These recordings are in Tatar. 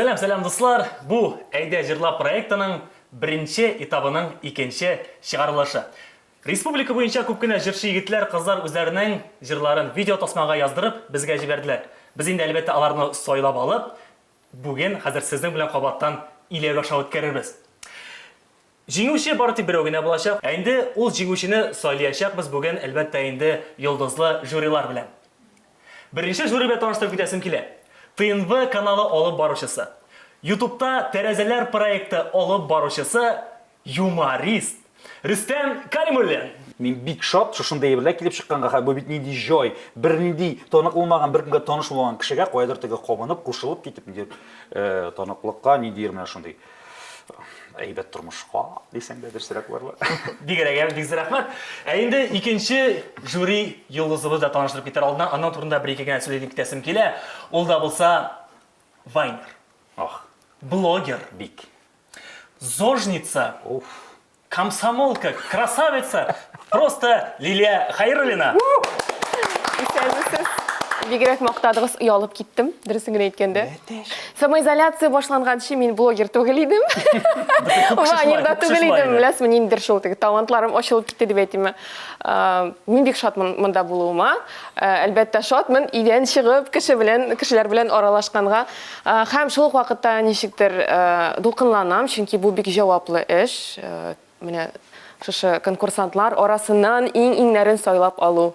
Сәлем дуслар, бу Әйдә җырлап проектының беренче этабының икенче чыгарылышы. Республика буенча күп кенә җырчы егетләр, кызлар үзләренең җырларын видео тасмага яздырып безгә җибәрделәр. Без инде әлбәттә аларны сайлап алып, бүген хәзер сезнең белән кабаттан иләгә аша үткәрербез. Җиңүче бары тик берәү генә булачак. Инде ул җиңүчене сайлаячакбыз бүген әлбәттә инде йолдызлы жюрилар белән. Беренче жюри белән таныштырып китәсем килә. ТНВ каналы алып баручысы, YouTube'та Тәрәзәләр проекты алып баручысы, юморист Рөстәм Кәримуллин. Мин бик шат, шушындай әйберләр килеп чыкканга, бу бит нинди җай, бер нинди танак булмаган, бер кемгә таныш булмаган кешегә кайдыр теге кабынып, кушылып китеп, таныклыкка ни дирем менә шундый. Әйбәт тормышка дисәң дә дөресрәк барлар. Бигрәк бик рәхмәт. Инде икенче жюри йолдызыбыз да таныштырып китәр алдыннан, аның турында бер-ике генә сөйләп китәсем килә. Ул да булса Вайнер. Ах, Блогер. бик. Зожница. Уф. Комсомолка, красавица. Просто Лилия Хайруллина. Бигрәк мактадыгыз, уялып киттем, дөресен генә әйткәндә. Самоизоляция башланганчы мин блогер түгел идем. Вайнерда түгел идем, беләсезме, ниндидер шул теге талантларым ачылып китте дип әйтимме. Мин бик шатмын монда булуыма. Әлбәттә шатмын, идән чыгып, кешеләр белән аралашканга. Һәм шул ук вакытта ничектер дулкынланам, чөнки бу бик җаваплы эш. Менә шушы конкурсантлар арасыннан иң-иңнәрен сайлап алу.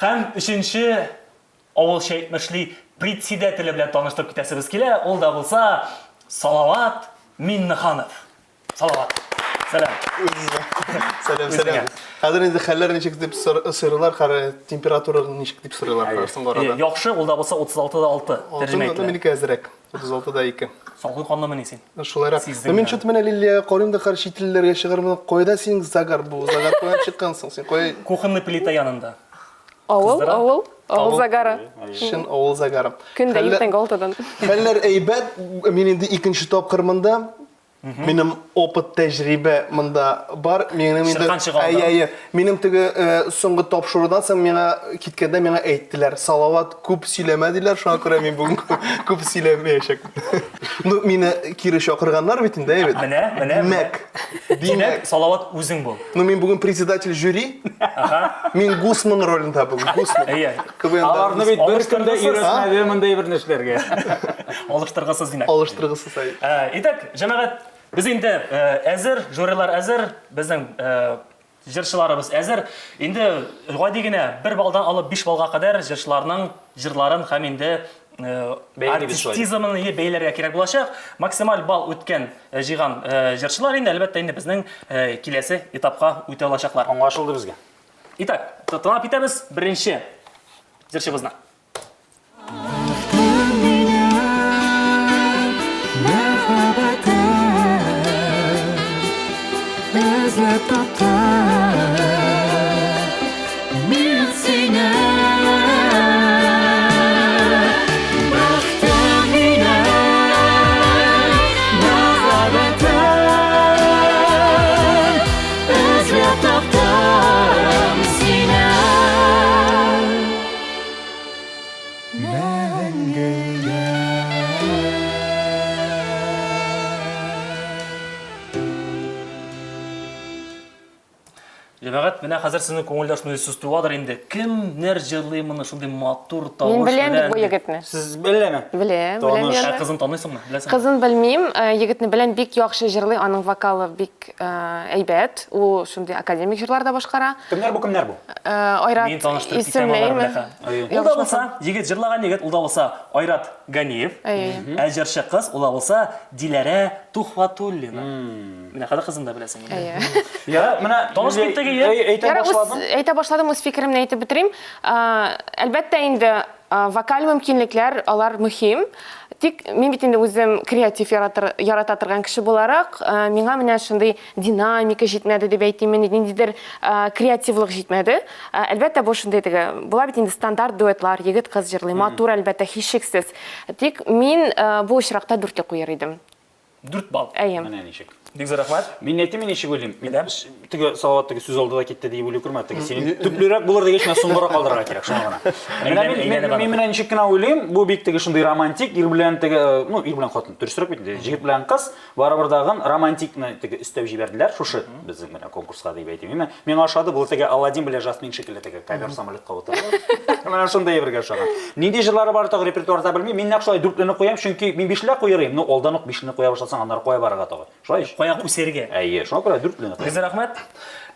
Һәм өченче авыл шәйтмешли председателе белән таныштырып китәсебез килә. Ул да булса Салават Миннеханов. Салават. Сәлам. Сәлам. Хәзер инде хәлләр ничек дип сорыйлар, температура ничек дип сорыйлар карсын барада. Яхшы, ул да булса 36.6 тәрҗемә ителә. Минеке әзрәк. 36.2. Салкын канлымы син? Шулайрак. Мин чут менә Лилия Каримда каршы ителләргә чыгармын. Кайда син загар бу? Загар куян чыккансың син. Кой Кухонный плита янында. Авыл загара. Шин авыл загары. Көндә иртәнге 6-дан. Хәлләр әйбәт. Мин инде икенче тапкыр монда. Минем опыт тәҗрибә монда бар. Минем теге соңгы тапшырудан соң миңа киткәндә миңа әйттеләр. Салават күп сөйләмәделәр, шуңа күрә мин бүген күп сөйләмәячәкмен. Ну, мине кире чакырганнар бит инде, әйбәт. Менә. Димәк, Салават үзең бул. Ну, мин бүген председатель жюри. Мин Гусман ролендә бүген. Гусман. Аларны бит бер көндә өйрәтмәде мондай бер нәрсәләргә. Алыштыргысыз димәк. Алыштыргысыз. Итак, җәмәгать, biz инде әзер, жюрилар әзер, безнең җырчыларыбыз әзер. Инде гади генә 1 балдан алып 5 балга кадәр җырчыларның җырларын һәм инде артистизмын бәйләргә кирәк булачак. Максималь бал үткән җыйган җырчылар инде әлбәттә инде безнең киләсе этапка үтә алачаклар. Аңлашылды безгә. Итак, тыңлап китәбез беренче җырчыбызны. Җәмәгать, менә хәзер сезнең күңелдә шундый сүз туадыр инде. Кемнәр җырлый моны шундый матур тавыш Мин белән? беләм бу егетне. Сез беләме? Беләм. Кызын таныйсыңмы? Беләсеңме? Кызын белмим, егетне белән бик яхшы җырлый, аның вокалы бик әйбәт. Ул шундый академик җырларда башкара. Кемнәр бу? Айрат Мин таныштырып китәм алар белән. Ул да булса, җигет җырлаган егет, ул да булса Айрат Ганиев. Җырчы кыз, ул да булса Диләрә Тухватуллина. Менә хәзер кызын да беләсең инде. Я, менә Танышып киттеге егет. Әйтә башладым, үз фикеремне әйтеп битерим. Әлбәттә инде вокаль мөмкинлекләр, алар мөһим. Тик мин бит инде үзем креатив ярата торган кеше буларак, миңа менә шундый динамика җитмәде дип әйтим, ниндидер креативлык җитмәде. Әлбәттә бу шундый теге, була бит инде стандарт дуэтлар, егет-кыз җырлый, матур әлбәттә һичшиксез. Тик мин бу очракта 4 куяр идем. 4 бал. Әйем. Менә ничек. Бик зур рахмат. Мен әйтем, мен ничек уйлыйм. Мен Әйдәм. теге сават теге сүз алдыда кетті деп уйлый күрмә. Теге синең төплерәк булыр дигәч, мен соңгырак калдырырга кирәк, шуңа гына. Мен менә ничек кенә уйлыйм, бу бик теге шундый романтик, ир белән теге, ну, ир белән хатын, дөресрәк бит инде. Җегет белән кыз барыбер дагы романтикны теге өстәп җибәрделәр, шушы безнең менә конкурска дип әйтим. Мен ашады, бу теге Аладдин белән Жасмин шикелле теге ковер самолетка утырды. Менә шундай бергә ашаган. Нинди җырлары бар тагы репертуарда белмим. Мен нәкъ шулай дүртлене куям, чөнки мин бишле куярым. Ну, алдан ук бишне куя башласаң, аннары куя барырга тагы. Шулай. Қояқ үсерге. Әйе, шуңа күрә дүртлене. Бик зур рахмат.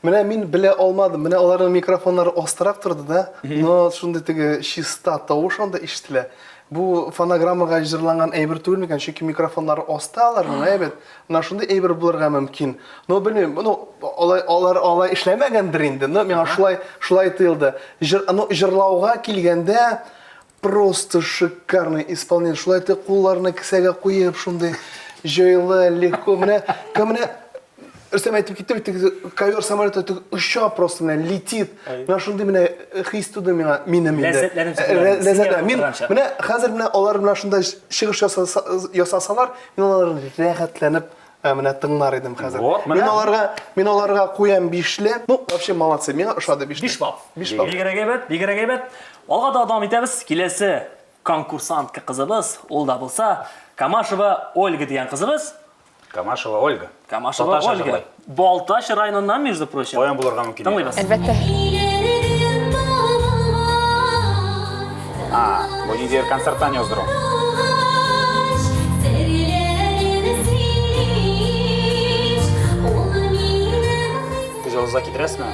Менә мин белә алмадым. Менә аларның микрофоннары остарак торды да. Но шундый теге чиста тавыш анда ишетелә. Бу фонограммага җырланган әйбер түгел микән? Чөнки микрофоннары осталар, әйбәт. Менә шундый әйбер булырга мөмкин. Но белмим, ну алар эшләмәгәндер инде. Но миңа шулай тоелды. Җырлауга килгәндә просто шикарный исполнение. Шулай итеп кулларны кесәгә куеп, шундый җайлы, легко. Менә Рөстәм әйтеп китте, ковер самолеты ұша просто менә летит. Менә шундый менә хис туды миңа минем инде. Ләззәтләнеп. Менә хәзер менә алар менә шундай чыгыш ясасалар, мин аларны рәхәтләнеп менә тыңлар идем хәзер. Мин аларга куям 5ле. Ну, вообще молодцы. Миңа ошады 5. 5 бал. 5 бал. Бигрәк әйбәт. Алга да дәвам итәбез. Киләсе конкурсантка кызыбыз, ул да булса Камашева Ольга дигән кызыбыз. Камашева Ольга. Камашева Ольга. Балташ районыннан, между прочим. Каян булырга мөмкин. Тыңлыйбыз. Әлбәттә. Бу нидер концерттан яздыру. Кызылызга китерәсме?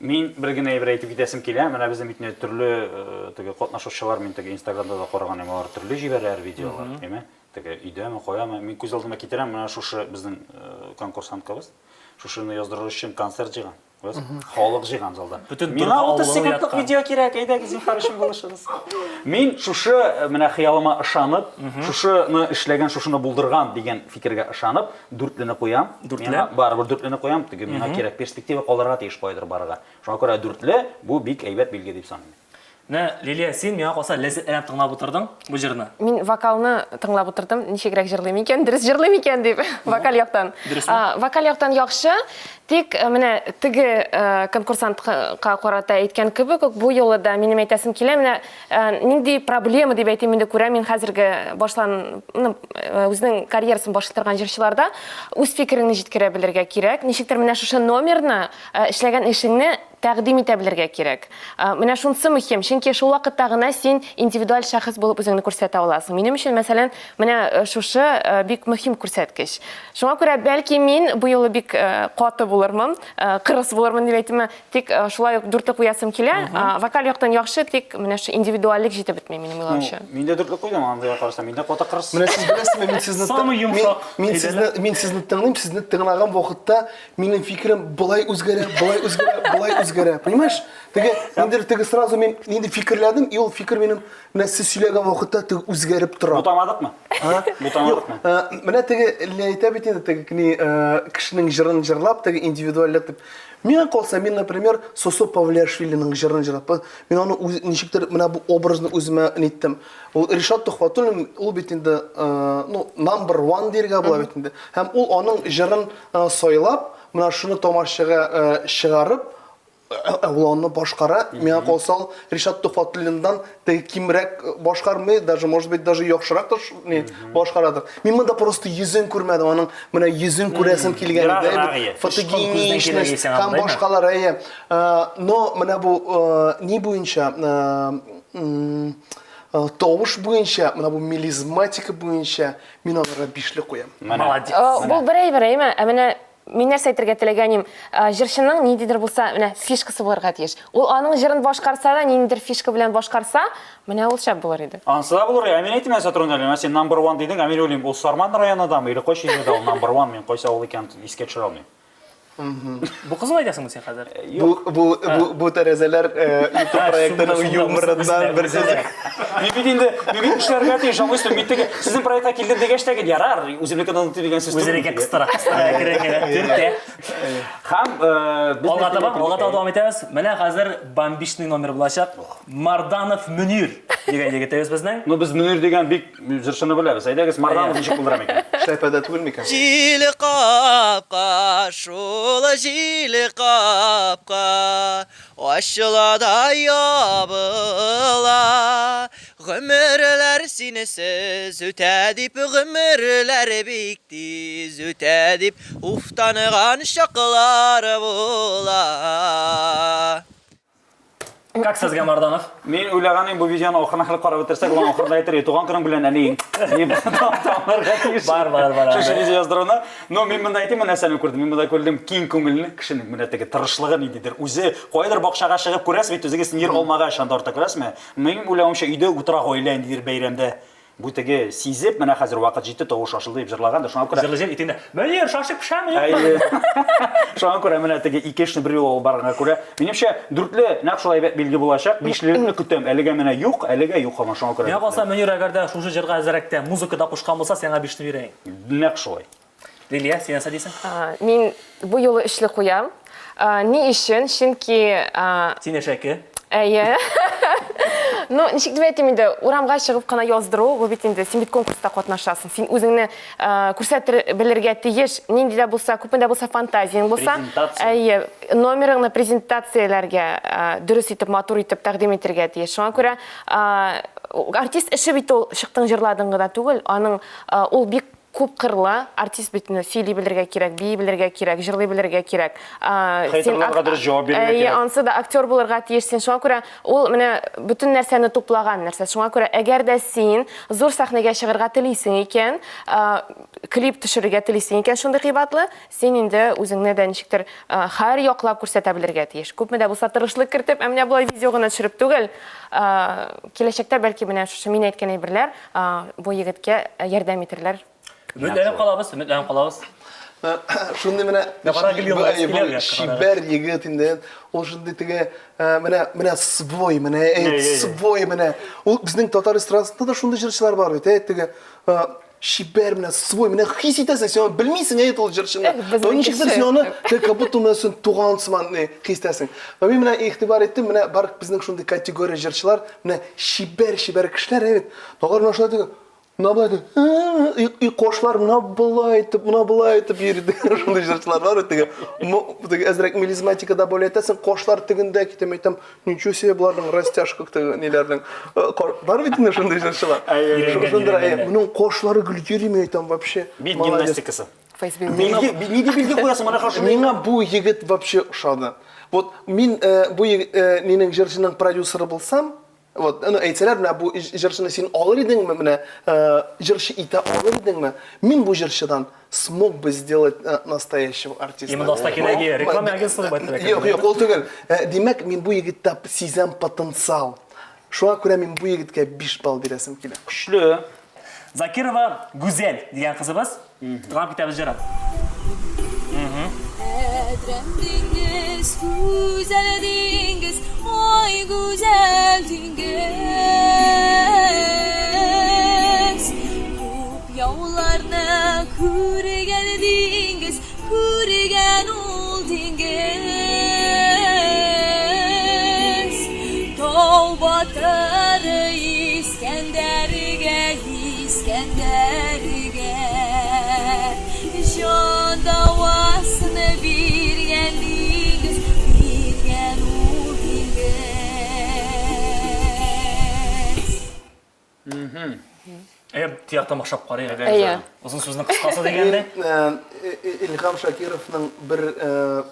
Мин бер генә әйбер әйтеп китәсем килә. Менә безнең битне төрле теге катнашучылар мин теге Инстаграмда да караган алар төрле җибәрәләр видеолар, әйме? Теге өйдәме, коямы? Мин күз алдыма китерәм, менә шушы безнең конкурсанткабыз. Шушыны яздырыр өчен концерт җыйган. Халык җыйган залда. Миңа 30 секундлык видео кирәк, әйдәгез, зинһар өчен булышыгыз. Мин шушы менә хыялыма ышанып, шушыны эшләгән, шушыны булдырган дигән фикергә ышанып, дүртлене куям. Миңа барыбер дүртлене куям, теге миңа кирәк перспектива калырга тиеш кайдыр барырга. Шуңа күрә дүртле бу бик әйбәт билге дип саныйм. Лилия, син миңа калса ләззәтләнеп тыңлап утырдың бу җырны. Мин вокалны тыңлап утырдым, ничегрәк җырлыйм икән, дөрес җырлыйм икән дип, вокал яктан. Вокал яктан яхшы, тик менә теге конкурсантка карата әйткән кебек, бу юлы да минем әйтәсем килә, менә нинди проблема дип әйтим инде күрәм, мин хәзерге үзенең карьерасын башлатырган җырчыларда үз фикереңне җиткерә белергә кирәк. Ничектер менә шушы номерны эшләгән эшеңне тәкъдим итә белергә кирәк. Менә шунысы мөһим, чөнки шул вакытта гына син индивидуаль шәхес булып үзеңне күрсәтә аласың. Минем өчен мәсәлән, менә шушы бик мөһим күрсәткеч. Шуңа күрә бәлки мин бу юлы бик каты булырмын, кырыс булырмын дип әйтәм, тик шулай ук дүртлек куясым килә. Вокал яктан яхшы, тик менә шу индивидуальлек җитеп бетми минем уйлавымча. Мин дә дүртлек куйдым, анда карасам, мин дә каты кырыс. Менә сез беләсезме, мин сезне тыңлыйм, сезне тыңлаган вакытта минем фикерем булай үзгәрә, булай үзгәрә. Понимаешь? Теге сразу мен инде фикерләдем, и ул фикер минем менә сез сөйләгән вакытта теге үзгәреп тора. Бутамадыкмы? Бутамадыкмы? Менә теге әйтә бит инде теге кешенең җырын җырлап, теге индивидуальлек дип. Миңа калса, мин, например, Сосо Павлиашвилинең җырын җырлап, мин аны ничектер менә бу образны үземә ниттем. Ул Ришат Тухватуллин, ул бит инде, ну, number 1 диргә була бит инде. Һәм ул аның җырын сайлап, менә шуны тамашачыга чыгарып, ул башкара. Миңа калса, Ришат Тухватуллиндан теге кимрәк башкармый, даже может быть даже яхшырак башкарадыр. Мин монда просто йөзен күрмәдем, аның менә йөзен күрәсем килгән иде. Фотогеничность һәм башкалар әйе. Но менә бу ни буенча, тавыш буенча, менә бу мелизматика буенча мин аларга 5ле куям. Молодец. Бу берәй-берәйме? Менә мин нәрсә әйтергә теләгәнем, җырчының ниндидер булса, менә фишкасы булырга тиеш. Ул аның җырын башкарса да, ниндидер фишка белән башкарса, менә ул шәп булыр иде. Ансы да булыр. Мин әйтим, Сатрунали, сен number 1 дидең, мин уйлыйм, ул Сарман районындамы, или кайсы җирдә ул number 1, мин кайсы авыл икән искә төшерә алмыйм. Bu kız mı aydaksın sen hazır? Bu terezeler YouTube proyektinin yumurundan bir söz. Бүгін işlerge atıyor, şamı üstü, mitteki sizin proyekta kildir degeçteki yarar, uzunlukta tanıtı degen söz. Өзерекке кыстыра киреңге түртте. Ham, Olga devam etemiz. Менә хәзер бомбичный номер булачак. Марданов Мөнир дигән егет безнең. Ну biz Münir degen bik jırşını bileriz. Aydagız Mardanov nişik bulduram ekan. Şaypada tugul mikan? Jili kapka, şula jili kapka, aşılada yabıla. Gümürler sinesiz, ütedip gümürler biktiz, ütedip uftanıgan şaklar bula. Как сезгә Марданов? Men o'ylaganim bu videoni oxirina qilib qarab o'tirsak, ulan oxirida aytır, tug'an kunim bilan aning. Бар. Shu video yozdirona. No, men bunda aytayman narsani ko'rdim. Men bunda ko'rdim keng ko'ngilni kishining bunatdagi tirishlig'i nidir. O'zi qo'ydir boqshaga chiqib ko'rasiz, bet o'ziga sinir olmagan ishonda orta ko'rasizmi? Men o'ylamamcha uyda o'tira qo'ylan deydir bayramda. Bu tagi sizib, mana hozir vaqt yetdi, tovush oshildi deb jırlaganda, shunga ko'ra. Жырлы жер итендә. Мөнир шашып пишәме? Шуңа күрә менә теге икешне бер юл барганга күрә, минемчә дүртле нәкъ шулай билге булачак. Бишлелекне көтәм. Әлегә менә юк, әлегә юк һаман шуңа күрә. Миңа калса Мөнир әгәр дә шушы җырга әзрәктә музыкада кушкан булса, сиңа 5 бирәйин. Нәкъ шулай. Лилия, син нәрсә дисең? Мин бу юлы эшле куям. Ни өчен? Чөнки Син яшәке. әйе. Ну, ничек дип әйтим инде, урамга чыгып кына яздыру, бу бит инде син бит конкурста катнашасың. Син үзеңне күрсәтер белергә тиеш, нинди дә булса, күпме дә булса фантазияң булса, әйе, номерыңны презентацияләргә дөрес итеп, матур итеп тәкъдим итәргә тиеш. Шуңа күрә артист эше бит ул чыктың җырладың гына түгел, аның ул бик күп кырлы, артист битне сөйли белергә кирәк, бии белергә кирәк, җырлый белергә кирәк. Хәйтерләргә дөрес җавап бирергә кирәк. Ансы да актер булырга тиеш. Син шуңа күрә ул менә бөтен нәрсәне туплаган нәрсә. Шуңа күрә әгәр дә син зур сәхнәгә чыгарга телисең икән, клип төшерергә телисең икән шундый кыйбатлы, син инде үзеңне дә ничектер һәр яклап күрсәтә белергә тиеш. Күпме дә булса тырышлык кертеп, менә булай видео гына төшереп түгел, киләчәктә бәлки менә шушы мин әйткән әйберләр бу егеткә ярдәм итерләр. Үмитләнеп калабыз. Шундый менә шибәр егет инде. Ул шундый теге менә свой, менә ул безнең татар эстрадасында да шундый җырчылар бар бит, теге шибәр менә свой, менә хис итәсең, син белмисең әйт ул җырчыны. Ничектер син аны как будто менә туган сыман хис итәсең. Мен менә игътибар иттем, менә бар безнең шундый категория җырчылар, менә шибәр кешеләр, әйт. Тагыр менә шулай теге и кошлар булай итеп йөрде. Шундый җырчылар бар теге әзрәк мелизматикада болай әйтәсең, кошлар тегендә китәм әйтәм, ничего себе буларның растяжка ниләрнең бар бит инде шундый җырчылар. Шундый моның кошлары гүл йөрими әйтәм вообще. Бит гимнастикасы. Билге куясың моны хашы? Миңа бу егет вообще ошады. Вот мин бу нинең җырчының продюсеры булсам, вот, әйтсәләр менә бу җырчыны син алыр идеңме, менә җырчы итә алыр идеңме? Мин бу җырчыдан смог бы сделать настоящего артиста. Именно Астахинаги реклама агентствы дип әйтәләр. Юк, ул түгел. Димәк, мин бу егеттә сизәм потенциал. Шуңа күрә мин бу егеткә 5 балл бирәсем килә. Көчле. Закирова Гүзәл дигән кызыбыз. Тыган китәбез җырын. Dingiz, güzel dingiz, ay güzel dingiz. Kup yollarına kürgen dingiz, kürgen ol dingiz. Tavbatları İskender'e, Can davasını bir yendiğiniz, bir gen oldunuz. Тияқтан башлап карыйк. Узын сүзнең кыскасы дигәндә. Илһам Шакировның бер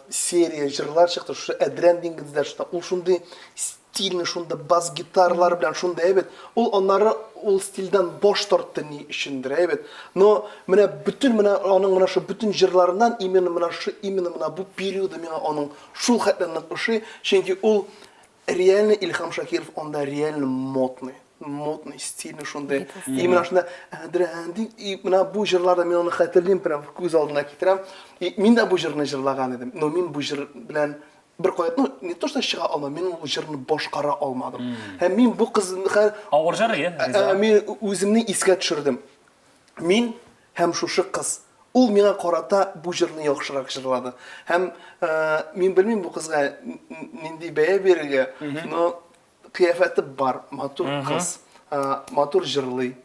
серия җырлар чыкты, шу Әдрән диңгездә, ул шундый стильный, шунда бас гитаралар белән шунда әйбәт. Ул аннары ул стильдән бош тартты ни өчендер әйбәт. Но менә бүтән менә аның менә шу бүтән җырларыннан именно менә бу периода миңа аның шул хәтле ошый, чөнки ул реально Илһам Шакиров анда реально модный. модный, стильный шундай. И мына шунда әдірәнди, и мына бу жырларда мен оны хәтерлейм, прям күз алдына китерәм. И мин дә бу жырны жырлаган идем. Но мин бу жыр белән bir koyat, no, не то что шыға алмадым, мен ол жырны башқара алмадым. Һәм мин бу кызны Авыр жыр, я? мен үземне искә төшердем. Мин һәм шушы кыз ул миңа карата бу жырны яхшырак җырлады. Һәм мин белмим бу кызга нинди бәя бирергә, но кыяфәте бар, матур кыз, матур җырлый.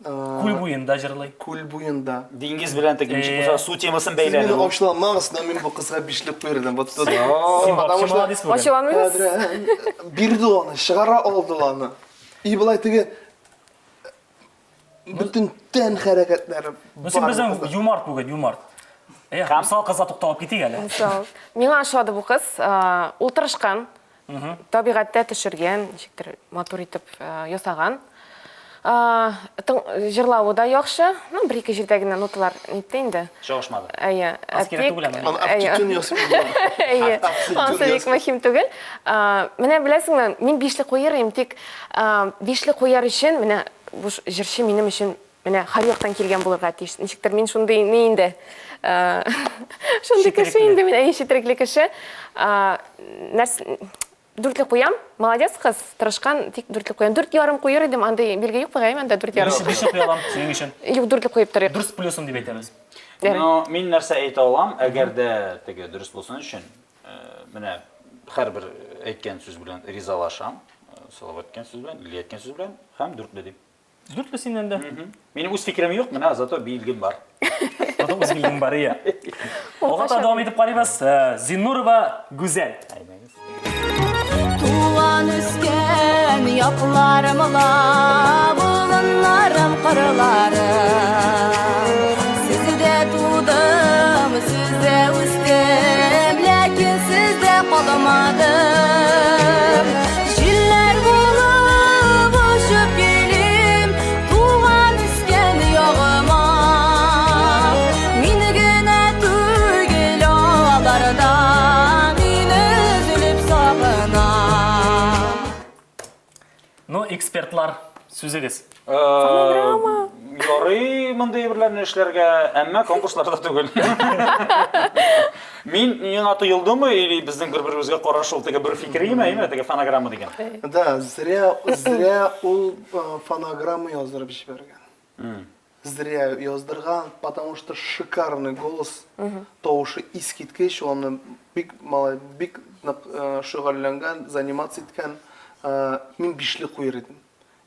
Күл буенда жырлый. Күл буенда. Диңгез белән тегенче булса су темасын Сез мине бәйләнү. ачыламагыз, но мин бу кызга бишлек куйдым. Вот тут. Молодец бүген. Ачуланмыйсыз? Бирде аны, чыгара алды аны. И булай теге бүтән тән хәрәкәтләре Сен безнең юмор бүген, юмор. Мисал кызга тукталып китик әле. Мисал, миңа ошады бу кыз, ул тырышкан, табигатьтә төшергән, ничектер матур итеп ясаган. Жырлауы да яхшы, ну, бір-екі жердә генә ноталар нитте инде. Чагышмады. Әйе. Аз кирәк түгел аны. Аптитун ясый. Әйе. Ансы бик мөһим түгел. Менә беләсеңме, мин бишле куяр идем, тик бишле куяр өчен менә бу җырчы минем өчен менә һәр яктан килгән булырга тиеш. Ничектер мин шундый ни инде. Шундый кеше инде мин, әйе, четерекле кеше. Нәрсә Дүртлек куям, молодец кыз, тырышкан, тик дүртлек куям. 4,5 куяр идем, андай билге юк бугай, мен дә 4,5. Бишек куялам синең өчен. Юк, дүртлек куеп торыйк. Дөрес плюсым дип әйтәбез. Но мин нәрсә әйтә алам, әгәр дә теге дөрес булсын өчен, менә һәрбер әйткән сүз белән ризалашам, салават әйткән сүз белән, или әйткән сүз белән һәм дүртле дип. Дүртле синнән дә. Минем үз фикерем юк, менә зато билгем бар. Ото үз билгең бар я. Алга дәвам итеп карыйбыз. Зиннурова Гүзәл. Туған үскен япыларымла, бұлынларым қырлары. Сізде тудым, сізде өстім, ләкин сізде қалмадым. Жиллер болып ұшып келем, туған үскен яғыма. Мені генә түгел аларда. Ну, экспертлар, сүзегез. Фонограмма. Ярый мондай берләрне эшләргә, әмма конкурсларда түгел. Мин яңа тыелдымы, или безнең бер-беребезгә карашы ул теге бер фикереме, теге фонограмма дигән. Да, зря ул фонограмму яздырып җибәргән. Зря яздырган, потому что шикарный голос, тавышы искиткеч, аны бик малай, бик шөгыльләнгән, заниматься иткән. Мин бишле куйыр идем.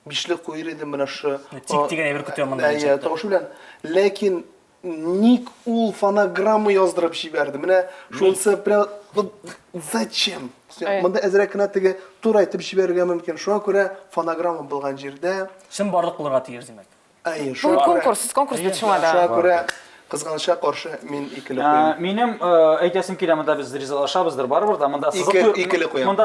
Бишле куйыр идем менә шу. Тик дигән әйбер көтәм монда. Әйе, тавышы белән. Ләкин ник ул фонограмму яздырып җибәрде. Менә шунысы прям зачем? Монда әзрәк кенә теге тур әйтеп җибәрергә мөмкин. Шуңа күрә фонограмма булган җирдә. Шын барлык булырга тиеш димәк. Әйе, Бу конкурс бит шуңа да. Шуңа күрә кызганычка каршы мин икеле куям. Минем әйтәсем килә, монда без ризалашабыздыр барыбыр да, монда сызык Икеле куям.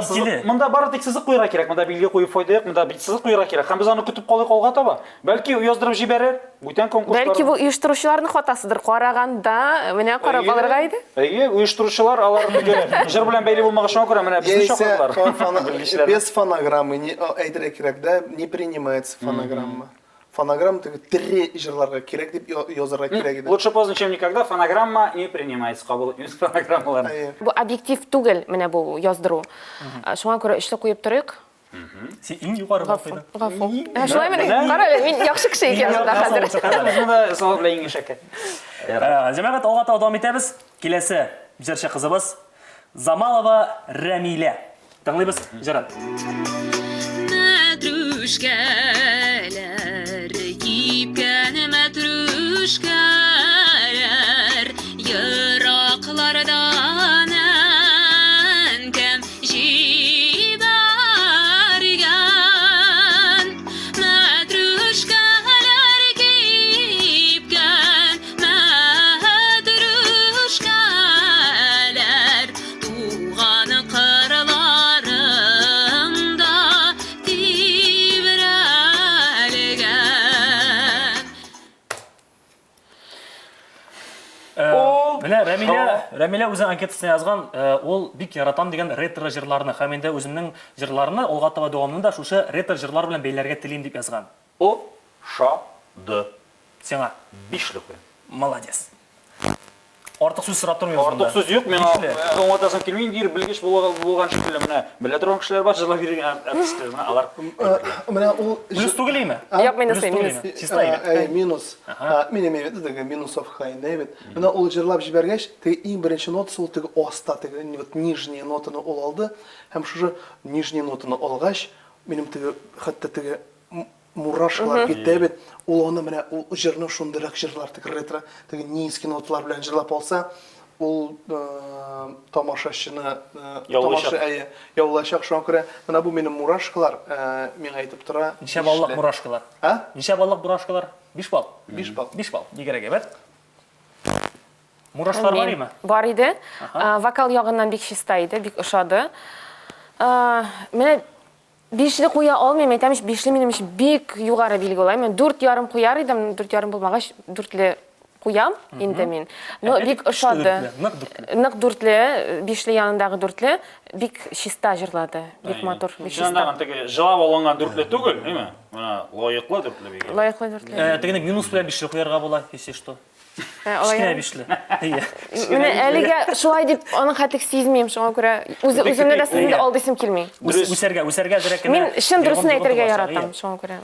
Монда бары тик сызык куярга кирәк, монда билге куеп файда юк, монда бит сызык куярга кирәк. Һәм без аны көтеп калыйк алга таба. Бәлки яздырып җибәрер, бүтән конкурслар. Бәлки бу оештыручыларның хатасыдыр. Караганда, менә карап алырга иде. Әйе, оештыручылар алар җыр белән бәйле булмаган шуңа күрә менә безне шакалар. Без фонограммы әйтергә кирәк да, не принимается фонограмма. Фонограмма теге тире җырларга кирәк дип язарга кирәк иде. Лучше поздно, чем никогда. Фонограмма не принимается, кабул итмәс фонограммалар. Бу объектив түгел, менә бу яздыру. Шуңа күрә эшле куеп торыйк. Син иң югары Гафу. булып Гафу. Шулай менә, кара әле, мин яхшы кеше икән да хәзер. Безне савап белән иңешәкә. Җәмәгать, алга дәвам итәбез. Киләсе җырчы кызыбыз Замалова Рәмилә. Тыңлыйбыз җырын. Мәтрүшкәләр, кипкән мәтрүшкәләр, ераклардан әнкәм җибәргән. Мәтрүшкәләр, кипкән мәтрүшкәләр, туган кырларымда тибрәгән. Менә Рәмилә үзе анкетасына язган, ул бик яратам дигән ретро җырларны, һәм инде үземнең җырларны алга таба дәвамында шушы ретро җырлар белән бәйләргә телим дип язган. О, ша, д. Сиңа Бишлек. молодец. Артык сүз сорап тормыйм. Артык сүз юк, мен аңлатасым килми, инде белгеч булган шикелле менә. Белә торган кешеләр бар, җырлап биргән артистлар, менә алар Менә ул Плюс түгелме? Yok, minus değil, minus. Чисто егет. минус. Минем теге минусов хайны бит. Менә ул җырлап җибәргәч, теге иң беренче нотасы ул теге аста, теге вот нижняя нотаны ул алды, һәм шушы нижняя нотаны алгач, минем теге хәтта теге мурашкалар китә бит. Ул аны менә ул җырны шундыйрак җырлар, теге ретро, теге низкий ноталар белән җырлап алса, ул тамашачыны яулачак шуңа күрә. Менә бу минем мурашкалар, миңа әйтеп тора. Ничә баллык мурашкалар? Ничә баллык мурашкалар? 5 балл. 5 балл. 5 балл. Егерәгә бит. Мурашкалар бар име? Бар иде. Вокал ягыннан бик чиста иде, бик ошады. Менә 5-ле куя алмыйм, әйтәм, 5-ле минем өчен бик югары билге була. Мен 4,5 куяр идем, 4,5 булмагач 4-ле куям инде мин. Но бик ошады. Нык 4-ле, 5-ле янындагы 4-ле бик чиста җырлады, бик матур, бик чиста. Җаннан теге җылап алынган дүртле түгел, әйме? Менә лаеклы дүртле бигә. Лайыклы 4-ле. Тегене минус белән 5 куярга була, если что. Кичкенә 5. Менә әлегә шулай дип аның хәтлек сизмим, шуңа күрә үземне дә сезне алдысым килми. Үсәргә дирәк кенә. Мин чын дөресен әйтергә яратам, шуңа күрә.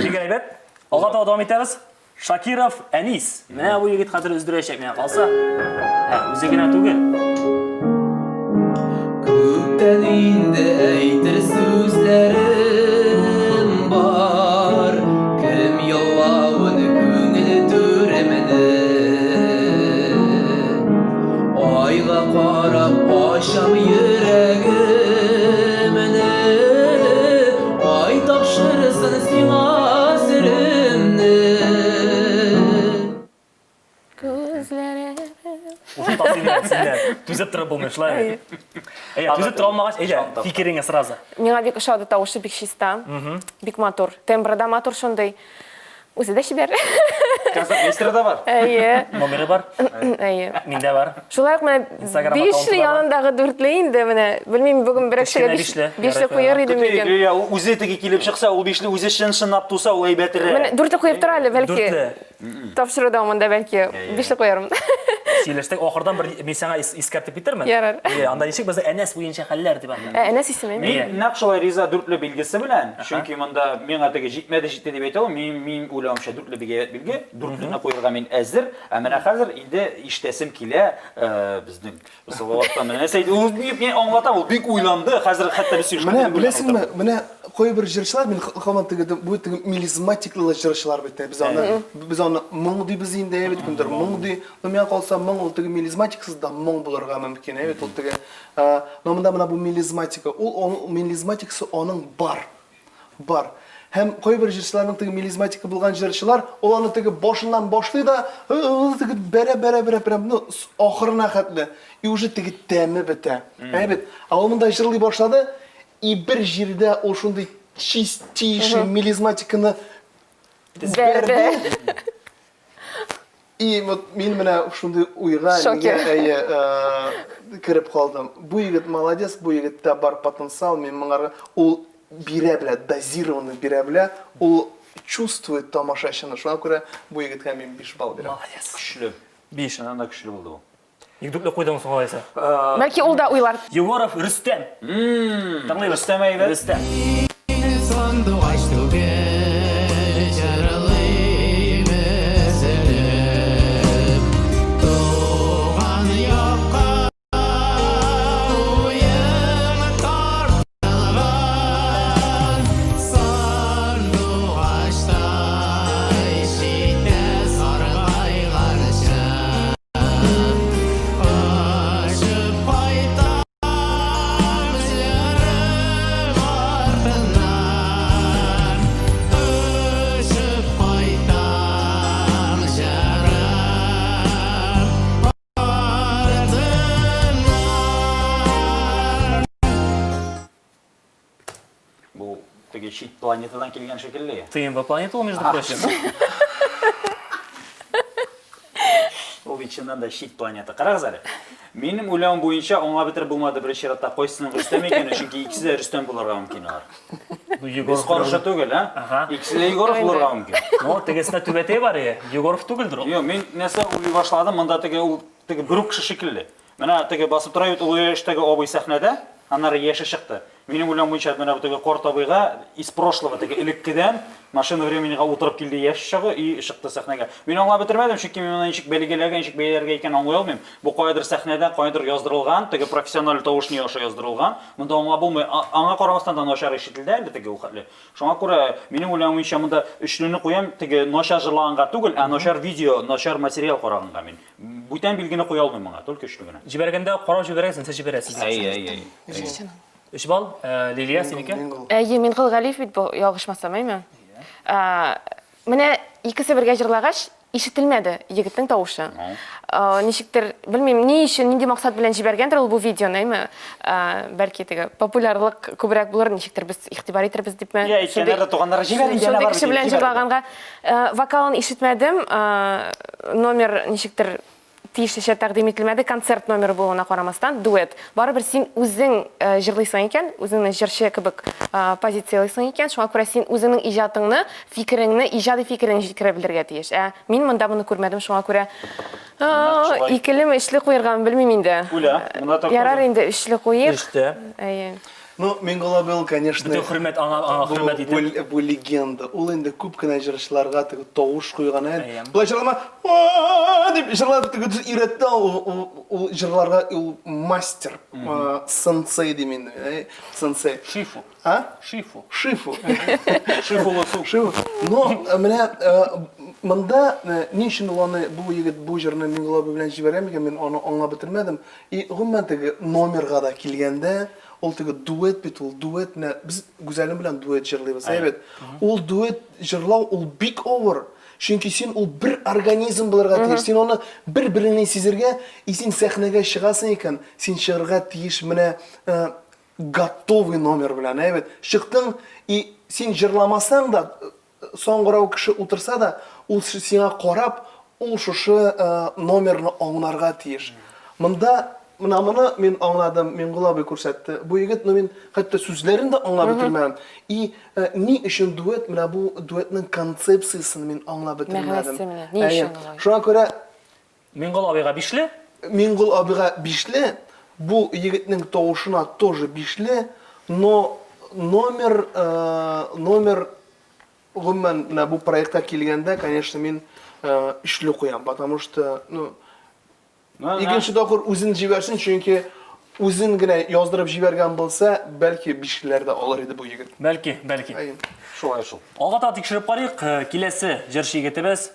Егерәгә. Алга таба дәвам итәбез. Шакиров Әнис. Менә бу егет хәзер үздерәчәк менә калса. Үзе генә түгел. Күптән инде әйтер сүзләрем бар. Кем ялавын күңел түремене. Айга карап ачам йөрәгемне. Ай тапшырсын сиңа сиремне. Ушул тасыйндар. Түзеп торып булмышлар. Түзеп тора алмагач, фикериңе сразу. Миңа бик ошады, тавышы бик чиста, бик матур. Тембрда матур шундый. Үзе дә чибәр. Концерт бар. Әйе. Номеры бар? Әйе. Миндә бар. Шулай ук менә 5-ле янындагы 4-ле инде менә. Белмим, бүген берәк шәгә 5-ле куяр идем икән. Үзе теге килеп чыкса, ул 5-ле үзе чынлап туса, ул әйбәтерәк. Менә 4-ле куеп тора әле, бәлки. Тапшыру давамында бәлки 5-ле куярмын. Сөйләштек, ахырдан бер мин сиңа искәртеп битермен. Ярар. Анда ничек бездә Әнәс буенча хәлләр дип анда. Әнәс исеме. Мин нәкъ шулай риза 4-ле билгесе белән, чөнки монда миңа теге җитмәде дип әйтә ул. Мин уйлавымча 4-ле билге, 4-ле куярга мин әзер. Ә менә хәзер инде иштәсем килә безнең Салаватта менә сәйд ул мин аңлатам, ул бик уйланды. Хәзер хәтта без Менә беләсеңме, менә кой бер җырчылар, мин халман теге бу теге мелизматиклы җырчылар бит. Без аны моң дибез инде, бит кемдер моң ди. Но миңа калса моң ул теге мелизматиксыз да моң булырга мөмкин. Бит ул теге но монда менә бу мелизматика, ул мелизматикасы аның бар. Һәм кой бер җырчыларның теге мелизматика булган җырчылар, ул аны теге башыннан башлый да, теге бәрә, ну ахырына хәтле. И уже теге тәме бетә. Бит, ул монда җырлый башлады, и бер җирдә ул шундый чистейший мелизматиканы бәрде. И вот мин менә шундый уйга кирип калдым. Бу егет молодец, бу егеттә бар потенциал, мин моңа ул бирә белә, дозированно бирә белә, ул чувствует тамашачыны. Шуңа күрә бу егеткә мин 5 балл бирәм. Молодец. көчле. 5. Анда көчле булды ул. Егдүкле куйдың соң алайса. Бәлки ул да уйлар. Егоров Рөстәм. Тыңлыйбыз. Рөстәм әйбәт. Рөстәм. Бу теге чит планетадан килгән шикелле. ТМВ планета ул, между прочим. Ул бит чыннан да шит планета. Қараңыз әле. Менің ойлауым бойынша оңа бітір болмады бір ширатта қойсының Рүстем екені, чөнки икisi de Рүстем булырга мөмкин алар. Бу Без Егоров. каршы түгел, а? Икisi de Егоров булырга мөмкин. Ну, тегесіне түбәтей бар, Егоров түгелдір ол. Йо, мен нәрсә уйлый башладым, монда теге ул теге бер кеше шикелле. Менә теге басып тора бит ул яшьтәге абый сәхнәдә, аннары яше чыкты. Минем уйлауым буенча менә бу теге карт абыйга из прошлого теге элеккедән машина временега утырып килде яшь чагы и чыкты сәхнәгә. Мин аңлап бетермәдем, чөнки мин моны ничек белгеләргә, ничек бәяләргә икән аңлый алмыйм. Бу кайдыр сәхнәдә, кайдыр яздырылган, теге профессиональ тавышны яша яздырылган. Монда аңлап булмый. Аңа карамастан да начар ишетелде инде теге ул хәтле. Шуңа күрә минем уйлауым буенча монда өчлүне куям, теге начар җырлаганга түгел, а начар видео, начар материал караганга мин. Бүтән билгене куя алмыйм моңа, только өчлү генә. Җибәргәндә карап җибәрәсең, сез җибәрәсез. Ай. 3 балл. Лилия, синеке? Мен Гылгалиев бит бу ялгышмасам, әйме? Менә икесе бергә җырлагач, ишетелмәде егетнең тавышы. Ничектер, белмим, ни өчен, нинди максат белән җибәргәндер ул бу видеоны, әйме? Бәлки теге популярлык күбрәк булыр, ничектер без игътибар итербез дипме? Я икәннәр туганнар җибәргән җана бар. Кеше белән җырлаганга вокалын ишетмәдем, номер ничектер тиешлечә тәкъдим ителмәде, концерт номеры булуына карамастан, дуэт. Барыбер син үзең җырлыйсың икән, үзеңне җырчы кебек позициялыйсың икән, шуңа күрә син үзеңнең иҗатыңны, фикереңне, иҗади фикереңне җиткерә белергә тиеш. Мин монда буны күрмәдем, шуңа күрә икелеме, эшле куярга белмим инде. Уля, монда так. Ярар инде эшле куйык. Эште. Ну, мен был, конечно, Бөтен хөрмәт аңа хөрмәт итеп. бу легенда. Ул инде күп кенә җырчыларга теге тавыш куйган иде. Булай җырлама, дип җырлап теге өйрәтте ул җырларга ул мастер, сенсей димен, сенсей. Шифу. Шифу. Шифу. Но менә монда ни өчен ул аны бу егет бу җырны мин гылабы белән җибәрәм икән, мен аны аңлап бетермәдем. И гомумән теге номерга да килгәндә ул теге дуэт бит, ул дуэтне без Гүзәлем белән дуэт җырлыйбыз, әйбәт. Ул дуэт җырлау ул big over. Чөнки син ул бер организм булырга тиеш. Син аны бер-береңне сизергә, и син сәхнәгә чыгасың икән, син чыгарга тиеш менә готовый номер белән, әйбәт. Чыктың, и син җырламасаң да, соңгырау кеше утырса да, ул сиңа карап, ул шушы номерны аңларга тиеш. Монда Менә моны мин аңладым, мин гылабы күрсәтте. Бу егет, мин хәтта сүзләрен дә аңлап бетермәдем. И ни өчен дуэт, менә бу дуэтның концепциясын мин аңлап бетермәдем. Ни өчен алай? Шуңа күрә Мингол абыйга 5ле. Мингол абыйга 5ле, бу егетнең тавышына тоже 5ле, но номер гомумән менә бу проектка килгәндә, конечно, мин 3ле куям, потому что, икенче тапкыр үзен җибәрсен, чөнки үзен генә яздырып җибәргән булса, бәлки 5ләр дә алыр иде бу егет. Бәлки. Шулай шул. Алга тикшереп карыйк, киләсе җырчы егетебез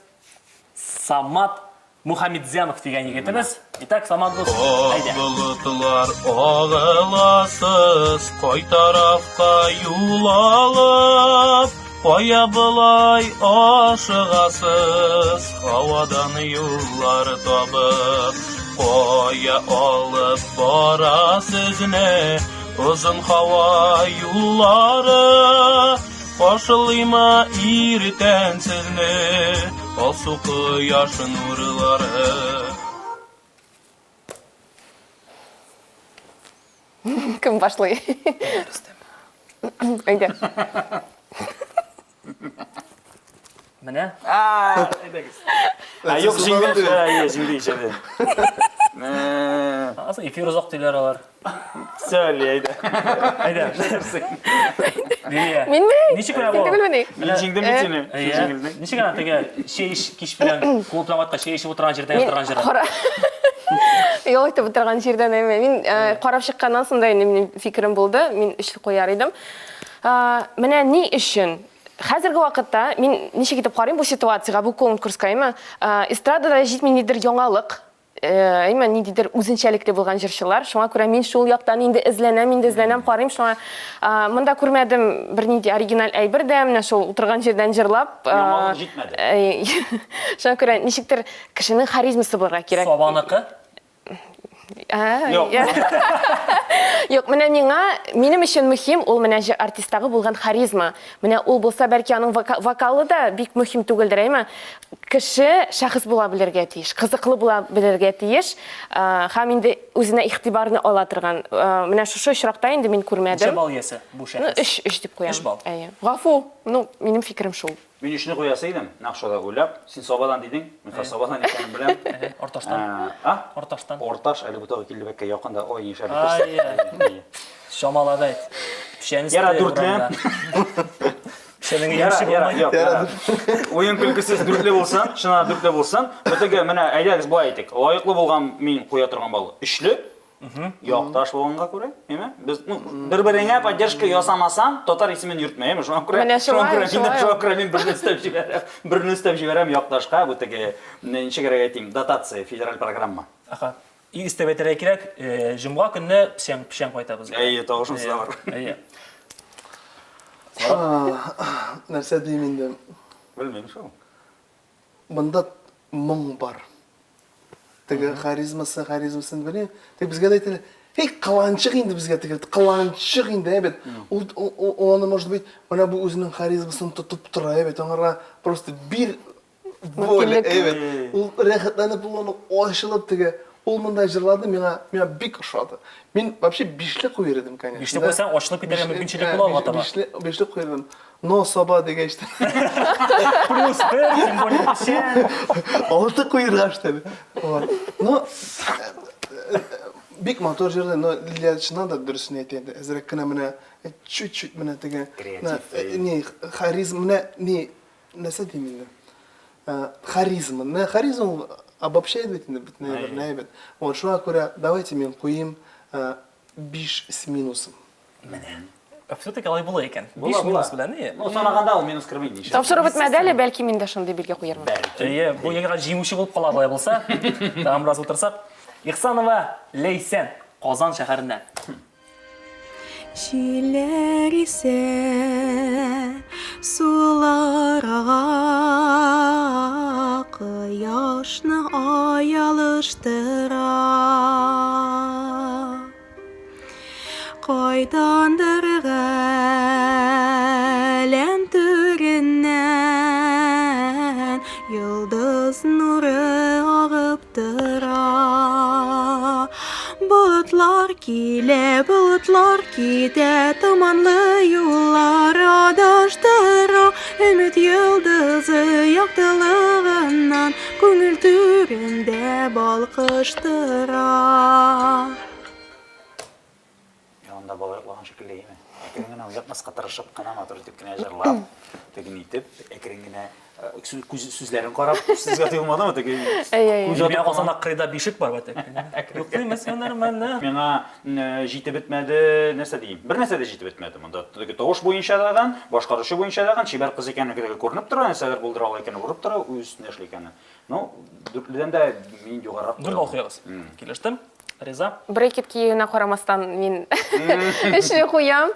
Самат Мухаммедзянов дигән егетебез. Итак, Самат дус, әйдә. Bulutlar ağlasız, koy tarafka yol alıp, koya bulay aşıgasız, havadan yollar tabıp, koya alıp barasızne, uzun hava yolları, koşulayma irten sizni, ol su kıyaş nurları. Кем башлый? Әйдә. Менә. Юк, җиңдә ишәде. Асы эфир узак диләр алар. Сөйлә, әйдә. Әйдә. Мин Ничек менә бу? Мин җиңдем бит сине. Ничек генә теге шеш киш белән клубламатка шеш утырган җирдә торган җыры. Юл итеп утырган җирдән әйме. Мин карап чыкканнан соң да минем фикерем булды. Мин 3ле куяр идем. Менә ни өчен? Хәзерге вакытта мин ничек итеп карыйм бу ситуациягә, бу конкурска, әйме. Эстрадада җитми нидер яңалык, әйме, ниндидер үзенчәлекле булган җырчылар. Шуңа күрә мин шул яктан инде эзләнәм, карыйм. Шуңа монда күрмәдем бер нинди оригиналь әйбер дә, менә шул утырган җирдән җырлап. Яңалык җитмәде. Шуңа күрә ничектер кешенең харизмасы булырга кирәк. Сабаныкы. Юк. Юк, минем өчен мөһим ул менә артисттагы булган харизма. Менә ул булса бәлки аның вокалы да бик мөһим түгелдер, әйме? Кеше шәхес була белергә тиеш, кызыклы була белергә тиеш. Һәм инде үзенә игътибарны ала торган. Менә шушы очракта инде мин Ничә күрмәдем. бал ясе бу шәхес? 3 дип куям. 3 бал. Әйе. Гафу, минем фикерем шул. Мен үшіне қоясы едім, нақшада ойлап, сен собадан дедің, мен собадан екенін білем. Орташтан. А? Орташтан. Орташ, әлі бұтағы келдібәкке яқында, ой, ешәрі. Ай, шамалады айт. Пішеністі. Яра дүртлі. Пішенің емші болмайды. Ойын күлкісіз дүртлі болсан, шына дүртлі болсан, өтігі, мені әйдәгіз бұлай етек. Лайықлы болған мен қоя тұрған балы. Үшлі, яқташ болғанға көрі, еме? Біз бір-біріңе поддержка ясамасан, тотар есімен үртме, еме? Шуан көрі, мен бірін үстеп жіберем яқташқа, бұтыге, неше керек етейм, дотация, федераль программа. Аха. И істеп етере керек, жұмға күнні пішен қойтабыз. Әйе, тоғышымыз да бар. Әйе. Нәрсе дейм енді. Білмеймін шоу. Бұнда мұң бар. Тігі харизмасын біле. Тігі бізге да айтылы, қаланшық енді бізге тігі, қаланшық енді, әбет. Оны, может быть, мұна бұл өзінің харизмасын тұтып тұра, әбет. Оңарға просто бір волі, әбет. Ол рәхетләніп, оны ойшылып тігі. Ол мұндай жырлады, мена бик ұшады. Мен вообще бишлі қойырдым, конечно. Бишлі қойсан, ашылып кетерген мүмкіншілік бола алға таба. Бишлі қойырдым. Но соба деген ішті. Плюс бір, тем более пішен. Алты қойырға ішті. Но бик мотор жерде, но для чына да дұрысын етеді. Әзірек кіна міне, чуть-чуть міне деген. Не, харизм, не, нәрсе деймін. Харизм обобщает ведь наверное. Вот что аккуратно, давайте мен қойым биш с минусом. Все-таки алай бола екен. Биш минус білән, не? Санағанда ол минус кірмейді. Тапшырып бітмәді әлі, бәлки мен де шындай белге қойырмын. Әйе, бұл егер жеңуші болып қалады алай болса, тағам біраз отырсақ. Ихсанова Лейсен, Қазан шәһәрінен. Жилер исе суларға Қияшны аялыштыра Қайдандыр ғалем түрінен Йылдыз нұры ағып тұра Bulutlar kide, tumanlı yollar adaştıra Ümit yıldızı yaktılığından Көңіл түрінде балқыштыra Янда балықлаған шекілі еме. Әкіріңіне ұятмасқа тырышып, қанама тұрып кіне жырлап, тегін етіп, әкіріңіне сүзлерін қарап, сізге түйілмады ма? Мен Қазанда қырыда бешік бар бәтек. Өқтей мәсенлер мәлі. Мена житі бітмәді, нәрсе дейім? Бір нәрсе де житі бітмәді. Мұнда тоғыш бойынша даған, башқарушы бойынша даған, шебер қыз екені көрініп тұра, нәрселер бұлдыра ала екені ұрып тұра, өз нәшілі екені. Ну, дүрліден де мен жоғарап тұра. Дүр оқиғыз. Келіштім. Реза? Брекетке қарамастан мен ішіне қоям.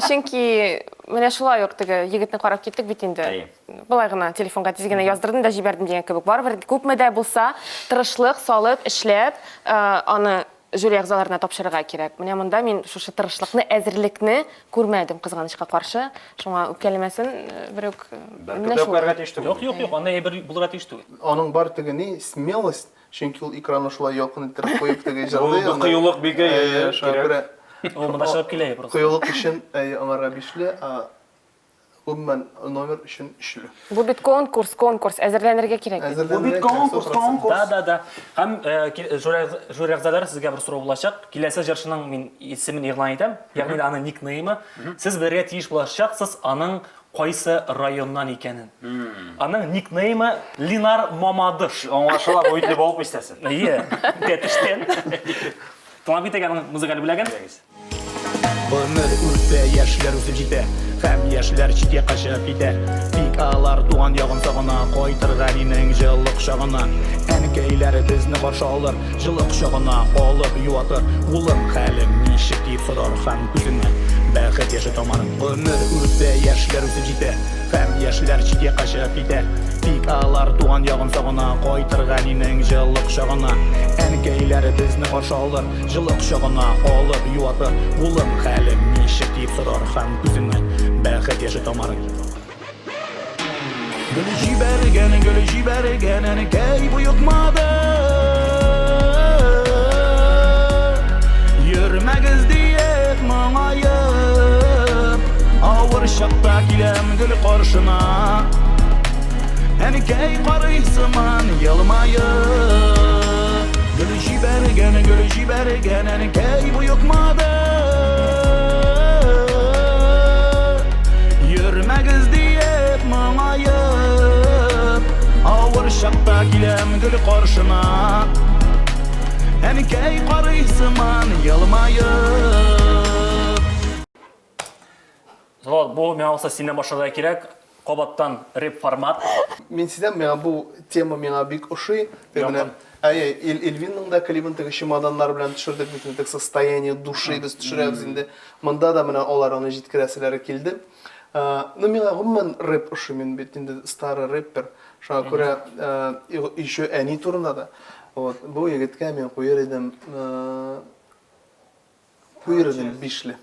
Чөнки менә шулай ук теге егетне карап киттек бит инде. Былай гына телефонга тизгенә яздырдым да җибәрдем дигән кебек. Барыбер күпме дә булса, тырышлык салып, эшләп, аны жюри әгъзаларына тапшырырга кирәк. Менә монда мин шушы тырышлыкны, әзерлекне күрмәдем кызганычка каршы. Шуңа үпкәлемәсен берүк. Юк, аны бер булырга тиеш түгел. Аның бар теге не смелость, чөнки ул экранны шулай якын иттереп куеп теге җырлый. Ул кыюлык биге кирәк. Ул монда чыгып килә просто. Кыюлык өчен аңарга бишле, Гумман номер үшін үшлі. Бұл бит конкурс, әзірләнергә кирәк. Бұл бит конкурс. Да. Һәм жюри әгъзалары сезгә бер сорау булачак. Киләсе җырчының мин исемен игълан итәм, ягъни аның никнеймы. Сез белергә тиеш булачаксыз аның кайсы районнан икәнен. Аның никнеймы Линар Мамадыш. Аңлашыла, уйтлы булып истәсен. Әйе, тәтештән. Тамам бит аның музыкаль бүләген. Ömür ürtse, yaşlar üsüp jite Hem yaşlar çike kaşıp ite Bik ağlar tuğan yağın sağına Koytır galining жылы құшағына Әнкейлері bizni qarşı alır Жылы құшағына olып yuvatır Улым хәлім нишік deyip sorar Hem күзіне бәхет еші tomarım Ömür ürtse, yaşlar üsüp jite Hem yaşlar çike kaşıp ite Бик алар туган ягын сагына, кайтырган инең җылы кочагына. Әнкәйләре безне каршы алыр, җылы кочагына алып юатыр. Улым хәлем ничек дип сорар һәм күзеңнән бәхет яшы тамарың. Gül җибәргән әнкәй буйыкмады. Йөрмәгез диеп моңаеп, авыр чакта киләм гөл каршына. Әнкәй карыйсыман елмаеп. Gül җибәргән әнкәй буйыкмады. Йөрмәгез диеп моңаеп, авыр чакта киләм гөл каршына. Әнкәй карыйсыман елмаеп. Золот, бу миңа булса синнән башларга кирәк. Кабаттан рэп формат. Мен сездән миңа бу тема миңа бик ошый. Эльвинның да клибын теге чемоданнар белән төшердек, бит теге состояние души без төшерәбез инде. Монда да менә алар аны җиткерәселәре килде. Ну миңа гомумән рэп ошый, мен бит инде старый рэпер. Шуңа күрә еще әни турында да. Вот, бу егеткә мен куер идем бишле.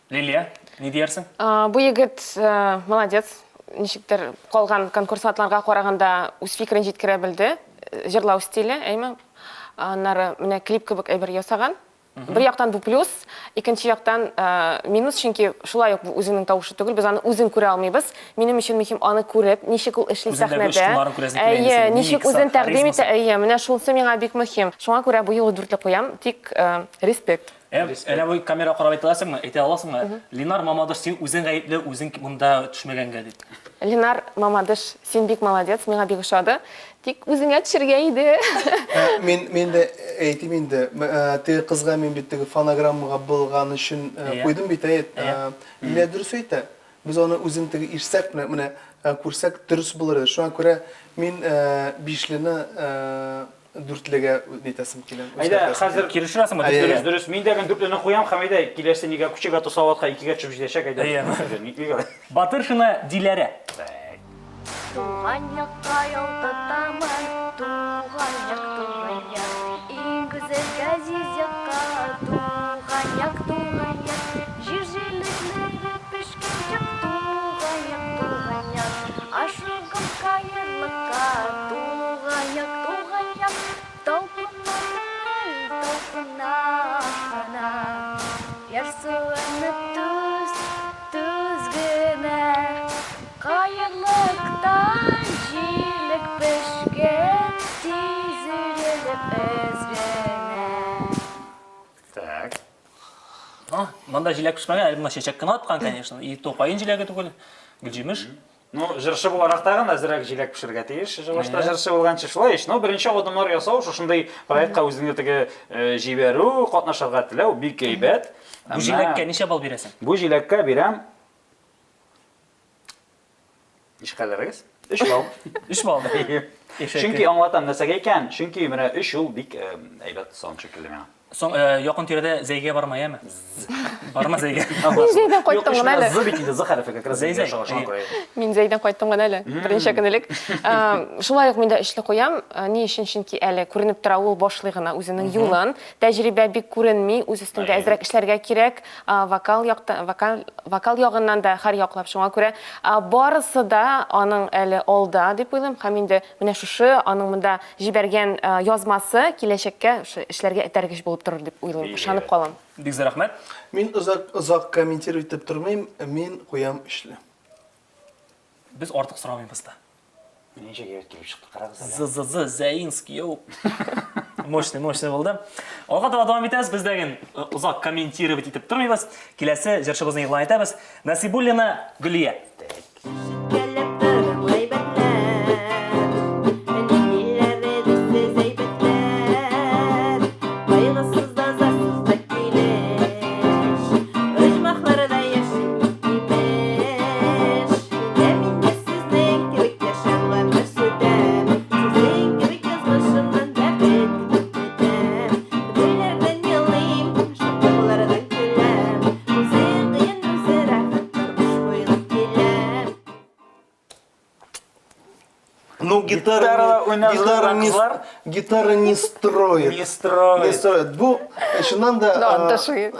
Лилия, ни диярсең? Бу егет молодец. Ничектер калган конкурсатларга караганда үз фикерен җиткерә белде. Җырлау стиле, әйме. Аннары менә клип кебек әйбер ясаган. Бер яктан бу плюс, икенче яктан минус, чөнки шулай ук бу үзенең тавышы түгел, без аны үзен күрә алмыйбыз. Минем өчен мөһим аны күреп, ничек ул эшли сәхнәдә. Ничек үзен тәкъдим итә, менә шулсы миңа бик мөһим. Шуңа күрә бу юлы дүртле куям, тик респект. Әнә бу камера карап әйтәсеңме? Әйтә аласыңмы? Ленар Мамадыш, син үзең гаепле, үзең монда төшмәгәнгә дип. Ленар Мамадыш, син бик молодец, миңа бик ошады. Тик үзеңә төшергә иде. Мен дә әйтим инде, теге кызга мен бит теге фонограммага булган өчен куйдым бит әйт. Менә дөрес әйтә. Без аны үзем теге ишсәк, менә күрсәк дөрес булыр. Шуңа күрә мин бишлене дүртлегә нитәсем килә. Әйдә, хәзер кирешәсеңме? Дөрес. Мин дәген дүртлене куям һәм әйдә, киләсе нигә күчегә тосаватка 2гә төшеп җитәчәк әйдә. Батыршина Диләрә. Туган якка ял тотамын, туган як. Иң гүзәл газиз якка, туган як. Җир җилекләре пешкән як, туган як. Ашыгым каерлыкка, туган як. Талпына, ярсуыны түз генә. Каерлыктан җилек пешкән, тизелеп эзгәнә. Так. Монда җиләк пешмәгән, әле чәчәк кенә аткан, конечно. И топайын җиләге түгел. Гөлҗимеш. Ну, җырчы буларак тагын әзрәк җиләк пешергә тиеш. Җылышта җырчы булганчы шулай. Ну, беренче адымнар ясау, шушындай проектка үзеңне теге җибәрү, катнашырга теләү бик әйбәт. Бу җиләккә ничә балл бирәсең? Бу җиләккә бирәм. Ишкәләрегез? 3 балл. 3 балл. Чөнки аңлатам нәрсәгә икән? Чөнки менә 3 ул бик әйбәт сан шикелле миңа. Соң якын тирәдә зәйгә бармаямы? Барма зәйгә. Мин зәйдән кайттым гына әле. Зы бит инде зы хәрефе как раз зәйгә шагышан күрә. Мин зәйдән кайттым гына әле. Беренче көн элек. Шулай ук мин дә эшле куям. Ни өчен? Чөнки әле күренеп тора ул башлый гына үзенең юлын. Тәҗрибә бик күренми, үз өстендә әзрәк эшләргә кирәк. Вокал ягыннан да һәр яклап. Шуңа күрә барысы да аның әле алда дип уйлыйм. Һәм инде менә шушы аның монда җибәргән язмасы киләчәккә эшләргә этәргеч булып торыр дип уйлыйм. Ышанып калам. Бик зур рәхмәт. Мин озак комментировать итеп тормыйм, мин куям эшле. Без артык сорамыйбыз да. Ничә килеп чыкты, карагыз әле. Зы Заинский. Мощный булды. Алга дәвам итәбез, без дәген озак комментировать итеп тормыйбыз. Киләсе җырчыбызны игълан итәбез. Насибуллина Гөлия. Ну, Гитара уйнашылар гитара не строит. Не строит. Бу, чыннан да... Да, анташи.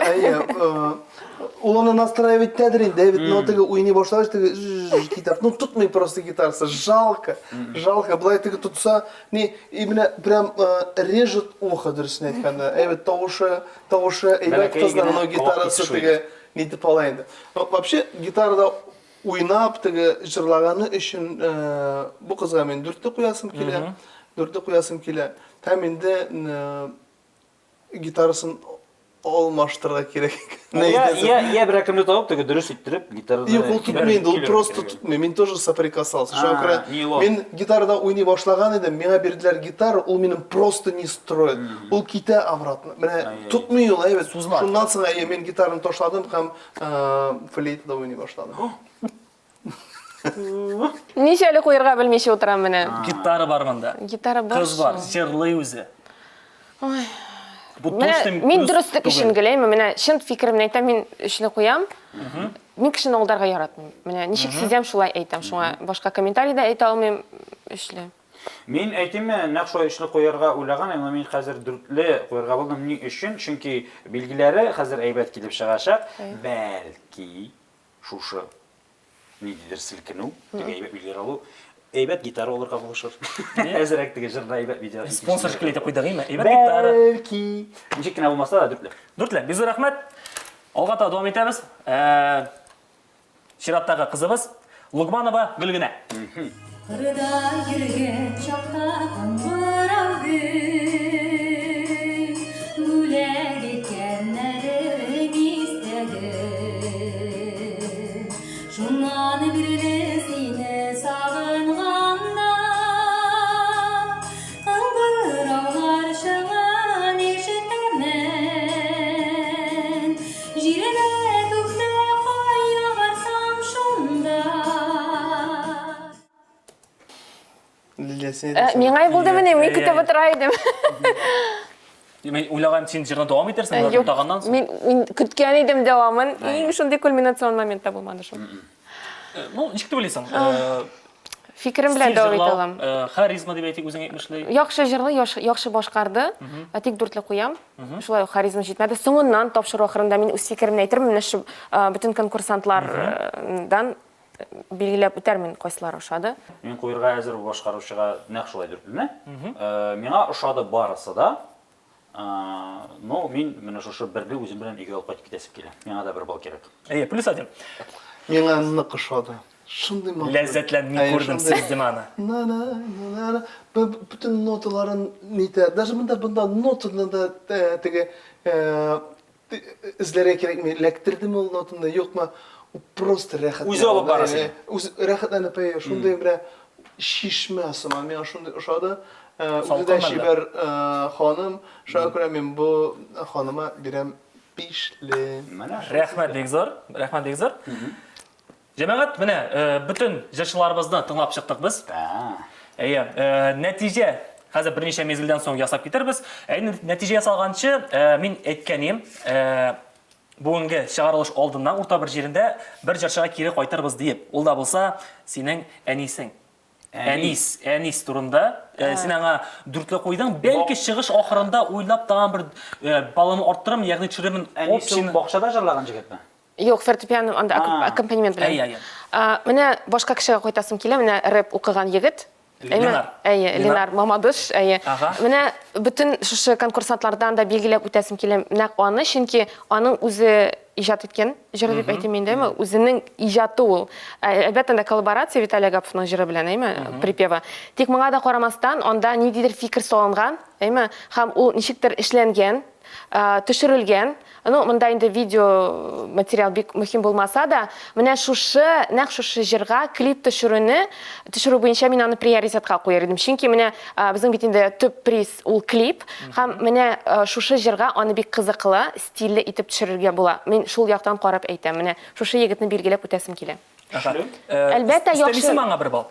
Уланы настраивать тәдірін, Дэвид нотыға уйни башлавыш, гитар. Ну, tutмай просто гитарса. Жалко. Былай тігі tutса, не, именно прям режет ухо, дұрысын айтқанда. Эвет тауышы, эвет қыздар, но гитарасы тігі не тіпалайынды. Вообще, гитарада уйнап тігі жырлағаны үшін бұл қызға мен дүртті қоясым келе. Тәменде гитарасын алмаштырға керек. Я бір әкімді тауып, тігі дұрыс иттіріп, гитарада... Yok, ол tutmayın, ол просто tutmayın. Мен тоже соприкасался. Мен гитарада ойнай башлаган едім, меңа берділер гитара, ол менің просто не строит. Ол ките обратно. Tutmuyor ол, evet. Шундан соң мен гитараны ташладым, һәм флейтада ойнай башладым. Нешелі қойырға білмеші отырам мені. Гитара бар мында. Гитара бар. Қыз бар, жырлай өзі. Мен дұрыстық үшін келеймін. Мені шын фикірімін айтам, мен үшіні қоям. Мен кішін олдарға яратмын. Мені нешек сезем шулай айтам. Шуңа башқа комментарийда айта алмайым үшілі. Мен айтайым, нақ шулай үшіні қойырға ойлаған, мен қазір дүртлі қойырға болдым. Не үшін? Чүнки белгілері қазір әйбәт келіп шығашақ. Бәлки шушы недедер сілкіну, әйбәт белгілер алу. Әйбәт гитара оларға болышыр. Әзірәктігі жырда әйбәт видео. Спонсор шкілейті қойдығы ма? Әйбәт гитара. Бәлки. Нешек кіна болмаса да дүртлі. Дүртлі, біз рахмет. Олғата дуам етеміз. Шираттағы қызыбыз Лугманова Гүлгіне. Қырда жүрген шақта қаңғырау күн, гүләк еткенлерің істеді. Шунан бірлі сені сағынғанда, қаңғыраулар шығын ешітімен, жерде көкте қоя барсам шунда. Мен ай болды міне, мен күтіп отырайдым. Мен ойлағайым, сен жырына давам етерсің, Жоқ, тағаннан соң? мен күткен едім давамын. Ең шындай кульминацион моментта болмады шо. Ну, нешікті білесің? Фикірім білән давам ете алам. Харизма деп айтайық, өзің етмішлей? Яқшы жырлы, яқшы башқарды. Тек дүртлі қоям. Шулай харизма жетмеді. Соңынан тапшыру ақырында мен өз фикірімін айтырмын. Мен бүтін конкурсантлардан белгілеп өтермен қойсылар ұшады. Мен қойырға әзір башқарушыға нәқ шулай дүртліні. Меңа ұшады барысы да. Но мен мені шушы бірді өзім білен үйге алып қайтып кетесіп келем. Меңа да бір бал керек. Плюс один. Меңа нық ұшады. Шындай ма? Ләззәтләнмей көрдім сізді маны. Бүтін ноталарын нейті. Даже бұнда нотаны да тігі ізлері керек ме? Ләктірді ме ол нотында? Yok ма? Просто рәхат. Өзі алып барасың. Рәхатләні пәйе. Шындай бір шишме асыма. Меңа шындай ұшады. Өзі шибер ханым. Шаға көрі мен бұл ханыма берем пишлі. Рәхмәт бекзор. Жемағат, міне, бүтін жыршыларымызды тыңлап шықтық біз. Нәтиже, қазір бірнеше мезгілден соң ясап кетербіз. Нәтиже ясалғаншы, мен әйткенем, бүгінгі шығарылыш алдынан орта бір жерінде бір жыршыға кері қайтарбыз дейіп. Ол да болса, сенің әнисің. Әнис турында. Сен аңа дүртлі қойдың, бәлкі шығыш ақырында ойлап таған бір баланы арттырым, яғни чүремін. Әнисің бақшада жырлаған жігіт ме? Жоқ, фортепиано аккомпанемент білем. Мені башқа кішіға қойтасым келе, мені рэп оқыған егіт. Ленар Мамадыш. Мені бүтін шушы конкурсантлардан да белгілеп өтесім келем. Нәқ аны, шынки аның өзі ижат еткен жыры деп айтымен деймі, өзінің ижаты ол. Әлбәттен де коллаборация Виталий Агаповның жыры білен, припеві. Тек мыңа да қорамастан, онда недейдер фикір солынған, һәм ол нешіктір ішленген, түшірілген. Мұнда енді видео материал бек мүхім болмаса да, міне нәқ шушы жырға клип түшіру бойынша мен аны приоритетқа қойыр едім. Шынки міне біздің бетінде түп приз ол клип, һәм міне шушы жырға аны бек қызықылы, стилі етіп түшірілге бола. Мен шул яқтан қарап әйтем, міне шушы егітні белгілеп өтесім келе. Әлбәтті яқшы... Істемесі маңа бір бал?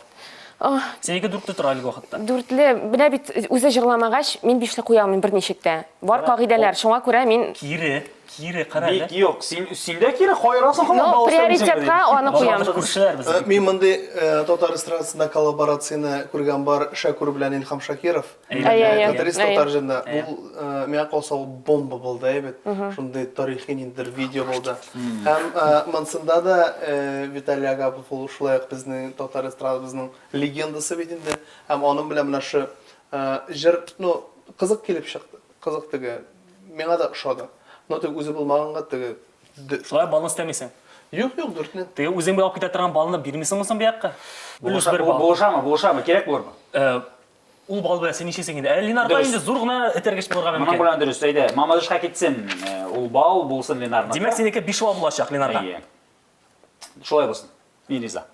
Сенеге дүртті тұр әлгі уақытта? Дүртлі, біле бит өзі жырламағаш, мен бешлі қоямын бірнешекті. Бар қағиделер, шоңа көре мен... Кері, Кире қара Бик yok. Синдә кире кайрасың һәм Ну, приоритетка аны куям. Күршеләр без. Мен мондай татар эстрадасында коллаборацияны күргән бар Шакур белән Илһам Шакиров. Татарист татар җырында. Бу миңа калса ул бомба булды, әйбәт. Шундый тарихи ниндер видео булды. Һәм монсында да Виталий Агапов ул шулай ук безнең татар эстрадабызның легендасы бит инде. Һәм аның белән менә шу җыр, ну, кызык килеп чыкты. Кызык теге миңа да ошады. Но теге үзе булмаганга теге Шулай балны истәмисең. Юк, дүртне. Теге үзең бу алып китә торган балны бирмисең соң бу якка? Плюс бер бал. Булышамы, кирәк булырмы? Ул бал белән син ничәсең инде? Линарга инде зур гына этәргеч булырга Моның мөмкин. белән дөрес әйдә. Мамадышка китсен, ул бал булсын Ленарга. Димәк, синеке 5 бал булачак Линарга. Шулай булсын. Мин риза.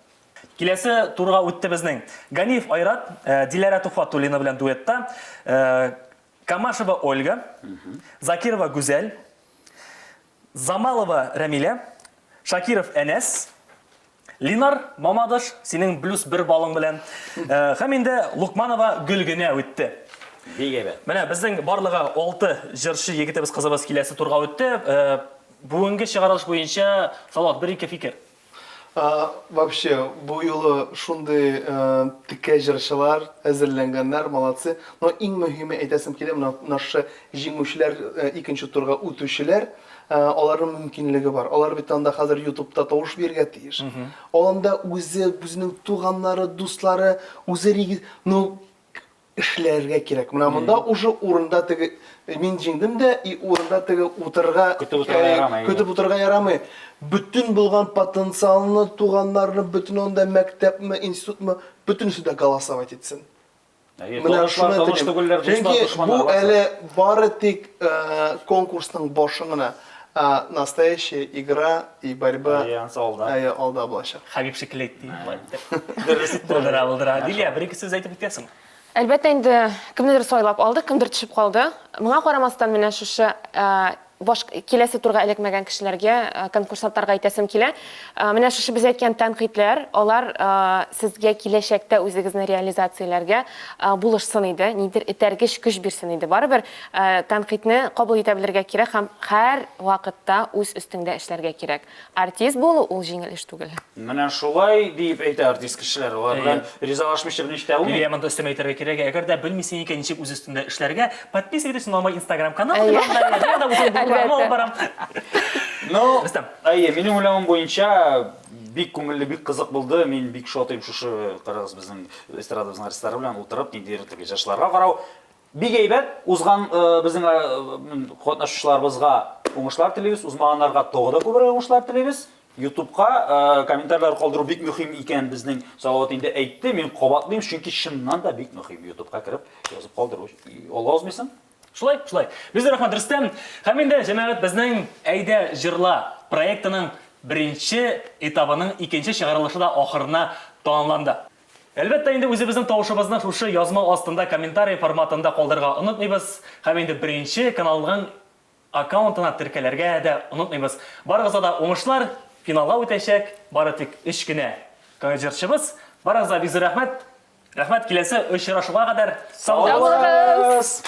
Киләсе турга үтте безнең. Ганиев Айрат, Диләрә Туфатуллина белән дуэтта, Камашева Ольга, Закирова Гүзәл, Замалова Рәмилә, Шакиров Әнәс, Линар Мамадыш, синең плюс 1 балың белән, һәм инде Лукманова Гөлгенә үтте. Бик әйбәт. Менә безнең барлыгы 6 җырчы егетебез кызыбыз киләсе турга үтте. Бүгенге чыгарылыш буенча Салават 1-2 фикер. Вообще, бу юлы шундый тикә җырчылар әзерләнгәннәр, молодцы. Но иң мөһиме әйтәсем килә, нашы җиңүчеләр, икенче турга үтүчеләр, аларның мөмкинлеге бар. Алар бит анда хәзер YouTube'та тавыш бирергә тиеш. Аланда үзенең туганнары, дуслары, үзе ну эшләргә кирәк. Менә монда уже урында теге мин җиңдем дә, и урында теге утырга көтеп утырга ярамый. Бүтән булган потенциалны, туганнарны, бүтән анда мәктәпме, институтмы, бүтәнесе дә голосовать итсен. Менә шуны бу әле бары тик конкурсның башы гына. Настоящая игра и борьба алда булачак. Хабиб шикелле әйтте. Дөрес булдыра. Дилия, бер-ике сүз әйтеп үтәсең. Әлбәттә инде кемнедер сайлап алды, кемдер төшеп калды. Моңа карамастан менә шушы киләсе турга эләкмәгән кешеләргә, конкурсантларга әйтәсем килә. Менә шушы без әйткән тәнкыйтьләр, алар сезгә киләчәктә үзегезне реализацияләргә булышсын иде, нидер этәргеч көч бирсен иде. Барыбер тәнкыйтьне кабул итә белергә кирәк һәм һәр вакытта үз өстеңдә эшләргә кирәк. Артист булу ул җиңел эш түгел. Менә шулай дип әйтә артист кешеләр. Алар белән ризалашмыйча берни эштә алмый. Дилия, монда өстәмә әйтергә кирәк, әгәр дә белмисең икән ничек үз өстендә эшләргә, подписывайтесь на мой Instagram канал. Ну, минем уйлавым буенча бик күңелле, бик кызык булды. Мин бик шатыйм шушы карагыз безнең эстрадабызның артистлары белән утырып, ниндидер теге җырчыларга карау. Бик әйбәт. Узган безнең катнашучыларыбызга уңышлар телибез, узмаганнарга тагы да күбрәк уңышлар телибез. YouTube'ка комментарийлар калдыру бик мөһим икән безнең Салават инде әйтте. Мин кабатлыйм, чөнки чыннан да бик мөһим YouTube'ка кирип язып калдыру. Алла узмыйсың? Шулай. Без рәхмәт Рөстәм. Һәм инде җәмәгать безнең Әйдә җырла проектының беренче этабының икенче чыгарылышы да ахырына тамамланды. Әлбәттә инде үзебезнең тавышыбызны шушы язма астында комментарий форматында калдырырга унутмыйбыз. Һәм инде беренче каналның аккаунтына теркәләргә дә унутмыйбыз. Барыгызга да уңышлар, финалга үтәчәк, бары тик 3 кенә җырчыбыз. Барыгызга бик зур рәхмәт. Рәхмәт, киләсе очрашуга кадәр сау булыгыз.